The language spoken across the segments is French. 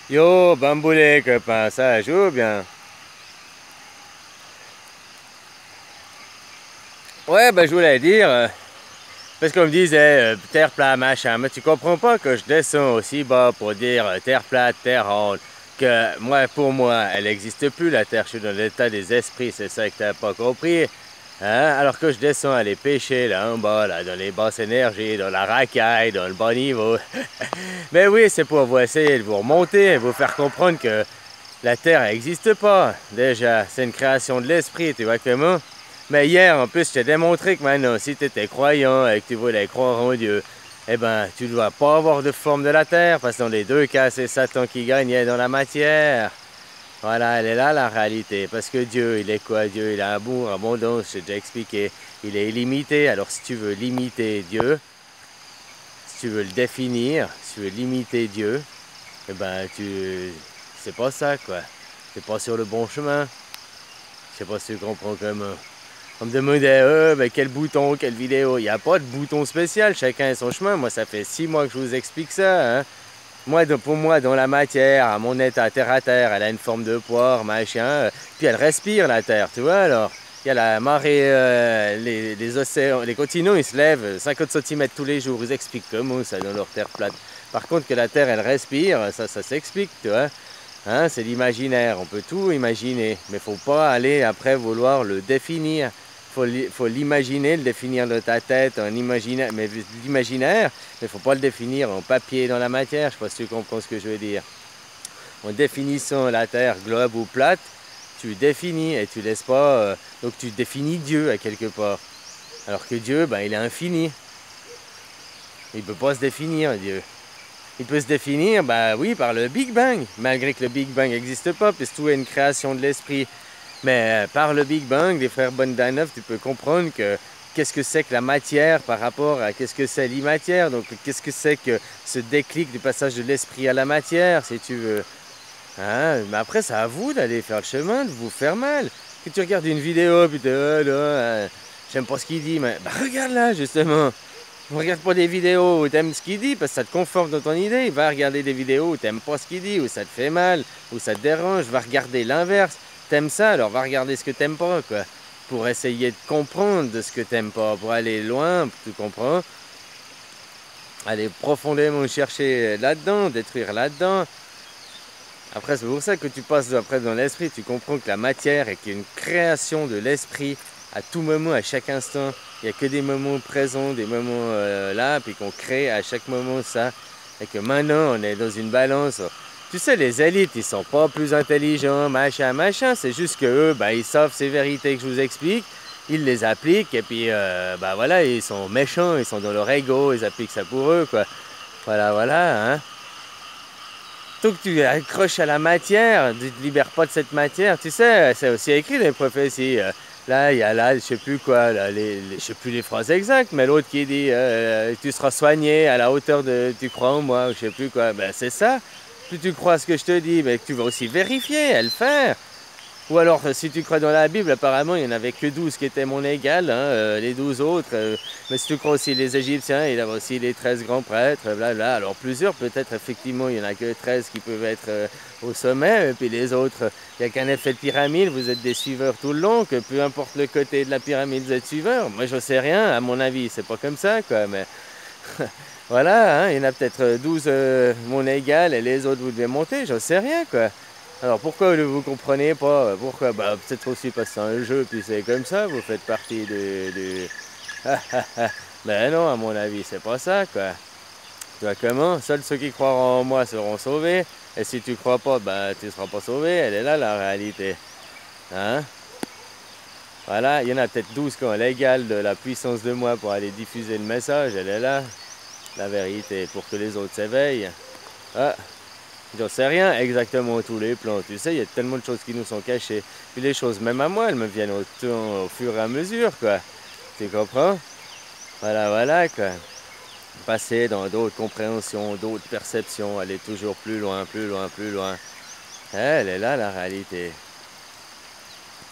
Yo, bamboulé, copain, ça joue bien. Ouais, bah je voulais dire, parce qu'on me disait terre plate, machin, mais tu comprends pas que je descends aussi bas pour dire terre plate, terre ronde, que moi, pour moi, elle n'existe plus la terre, je suis dans l'état des esprits, c'est ça que t'as pas compris. Hein? Alors que je descends aller pêcher là en bas, là, dans les basses énergies, dans la racaille, dans le bas niveau. Mais oui, c'est pour vous essayer de vous remonter, vous faire comprendre que la Terre n'existe pas, déjà. C'est une création de l'esprit, tu vois comment? Mais hier, en plus, je t'ai démontré que maintenant, si tu étais croyant et que tu voulais croire en Dieu, eh ben, tu ne dois pas avoir de forme de la Terre, parce que dans les deux cas, c'est Satan qui gagnait dans la matière. Voilà, elle est là la réalité. Parce que Dieu, il est quoi? Dieu, il a amour, abondance, j'ai déjà expliqué. Il est illimité. Alors, si tu veux limiter Dieu, si tu veux le définir, si tu veux limiter Dieu, eh ben, c'est pas ça, quoi. T'es pas sur le bon chemin. Je sais pas si tu comprends comment. On me demandait, ben, quel bouton, quelle vidéo. Il n'y a pas de bouton spécial, chacun a son chemin. Moi, ça fait 6 mois que je vous explique ça. Hein. Moi, pour moi, dans la matière, à mon état terre à terre, elle a une forme de poire, machin. Puis elle respire, la terre, tu vois, alors. Il y a la marée, les océans, les continents, ils se lèvent 50 cm tous les jours. Ils expliquent comment ça dans leur terre plate. Par contre, que la terre, elle respire, ça s'explique, tu vois. Hein, c'est l'imaginaire, on peut tout imaginer, mais faut pas aller après vouloir le définir. Faut l'imaginer, le définir dans ta tête, en imaginaire, mais l'imaginaire, mais faut pas le définir en papier dans la matière. Je sais pas si tu comprends ce que je veux dire. En définissant la Terre globe ou plate, tu définis et tu laisses pas. Donc tu définis Dieu à quelque part. Alors que Dieu, ben, il est infini. Il peut pas se définir, Dieu. Il peut se définir, bah oui, par le Big Bang, malgré que le Big Bang n'existe pas, puisque tout est une création de l'esprit. Mais par le Big Bang, des frères Bondanov, tu peux comprendre que qu'est-ce que c'est que la matière par rapport à qu'est-ce que c'est l'imatière. Donc qu'est-ce que c'est que ce déclic du passage de l'esprit à la matière, si tu veux. Hein? Mais après, c'est à vous d'aller faire le chemin, de vous faire mal. Que tu regardes une vidéo, puis tu oh là, j'aime pas ce qu'il dit, mais bah, regarde là, justement. Ne regarde pas des vidéos où t'aimes ce qu'il dit parce que ça te conforte dans ton idée. Va regarder des vidéos où t'aimes pas ce qu'il dit, où ça te fait mal, où ça te dérange. Va regarder l'inverse. T'aimes ça, alors va regarder ce que t'aimes pas, quoi. Pour essayer de comprendre de ce que t'aimes pas, pour aller loin, tu comprends? Aller profondément chercher là-dedans, détruire là-dedans. Après, c'est pour ça que tu passes après dans l'esprit. Tu comprends que la matière est qu'une création de l'esprit à tout moment, à chaque instant. Il n'y a que des moments présents, des moments là, puis qu'on crée à chaque moment ça. Et que maintenant, on est dans une balance. Tu sais, les élites, ils sont pas plus intelligents, machin, machin. C'est juste que eux, ben, ils savent ces vérités que je vous explique. Ils les appliquent, et puis, ben voilà, ils sont méchants, ils sont dans leur ego, ils appliquent ça pour eux, quoi. Voilà, voilà, hein. Tant que tu accroches à la matière, tu ne te libères pas de cette matière. Tu sais, c'est aussi écrit dans les prophéties. Là, il y a là, je sais plus quoi, là, je sais plus les phrases exactes, mais l'autre qui dit tu seras soigné à la hauteur de tu crois en moi, ou je sais plus quoi. Ben c'est ça. Plus tu crois à ce que je te dis, mais tu vas aussi vérifier, et le faire. Ou alors, si tu crois dans la Bible, apparemment, il n'y en avait que 12 qui étaient mon égal, hein, les 12 autres. Mais si tu crois aussi les Égyptiens, il y avait aussi les 13 grands prêtres, blablabla. Alors, plusieurs, peut-être, effectivement, il n'y en a que 13 qui peuvent être au sommet. Et puis les autres, il n'y a qu'un effet de pyramide, vous êtes des suiveurs tout le long, que peu importe le côté de la pyramide, vous êtes suiveurs. Moi, je sais rien, à mon avis, c'est pas comme ça, quoi. Mais voilà, hein, il y en a peut-être 12 mon égal et les autres, vous devez monter, je sais rien, quoi. Alors pourquoi vous comprenez pas? Pourquoi? Bah peut-être aussi parce que c'est un jeu, puis c'est comme ça, vous faites partie de... Ben non, à mon avis, c'est pas ça, quoi. Tu vois comment? Seuls ceux qui croiront en moi seront sauvés. Et si tu crois pas, ben tu seras pas sauvé. Elle est là la réalité. Hein? Voilà, il y en a peut-être 12 qui ont l'égal de la puissance de moi pour aller diffuser le message. Elle est là, la vérité, pour que les autres s'éveillent. Ah, j'en sais rien exactement tous les plans. Tu sais, il y a tellement de choses qui nous sont cachées. Puis les choses, même à moi, elles me viennent au fur et à mesure, quoi. Tu comprends? Voilà, voilà, quoi. Passer dans d'autres compréhensions, d'autres perceptions, aller toujours plus loin, plus loin, plus loin. Elle est là, la réalité.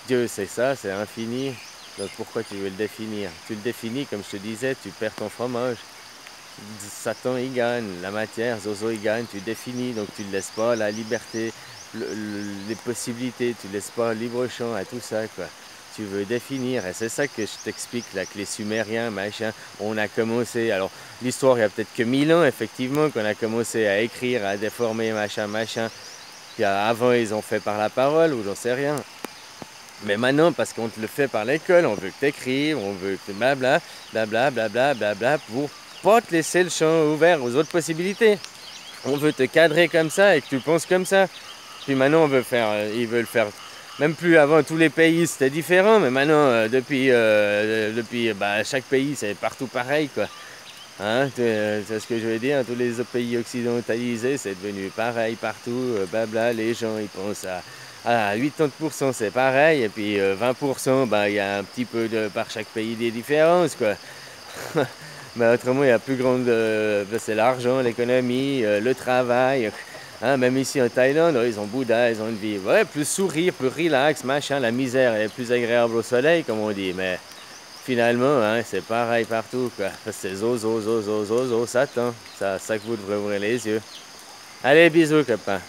Dieu, c'est ça, c'est infini. Donc pourquoi tu veux le définir? Tu le définis, comme je te disais, tu perds ton fromage. Satan il gagne, la matière, Zozo il gagne, tu définis, donc tu ne laisses pas la liberté, les possibilités, tu ne laisses pas libre champ à tout ça, quoi. Tu veux définir, et c'est ça que je t'explique, là, que les Sumériens, machin, on a commencé, alors l'histoire, il y a peut-être que 1000 ans, effectivement, qu'on a commencé à écrire, à déformer, machin, machin, puis avant, ils ont fait par la parole, ou j'en sais rien. Mais maintenant, parce qu'on te le fait par l'école, on veut que tu écrives, on veut que blabla, blabla, blabla, blabla, pour pas te laisser le champ ouvert aux autres possibilités. On veut te cadrer comme ça et que tu penses comme ça. Puis maintenant, on veut faire, ils veulent faire, même plus avant, tous les pays c'était différent, mais maintenant, depuis bah, chaque pays, c'est partout pareil, quoi. Hein, c'est ce que je veux dire, tous les autres pays occidentalisés, c'est devenu pareil partout, blabla, les gens ils pensent à 80% c'est pareil, et puis 20%, bah, il y a un petit peu de, par chaque pays des différences, quoi. Mais autrement, il y a plus grande, c'est l'argent, l'économie, le travail. Hein, même ici en Thaïlande, ils ont Bouddha, ils ont une vie, ouais, plus sourire, plus relax, machin, la misère est plus agréable au soleil, comme on dit, mais finalement, hein, c'est pareil partout, quoi. C'est zo, Satan. Ça que vous devrez ouvrir les yeux. Allez, bisous, copains.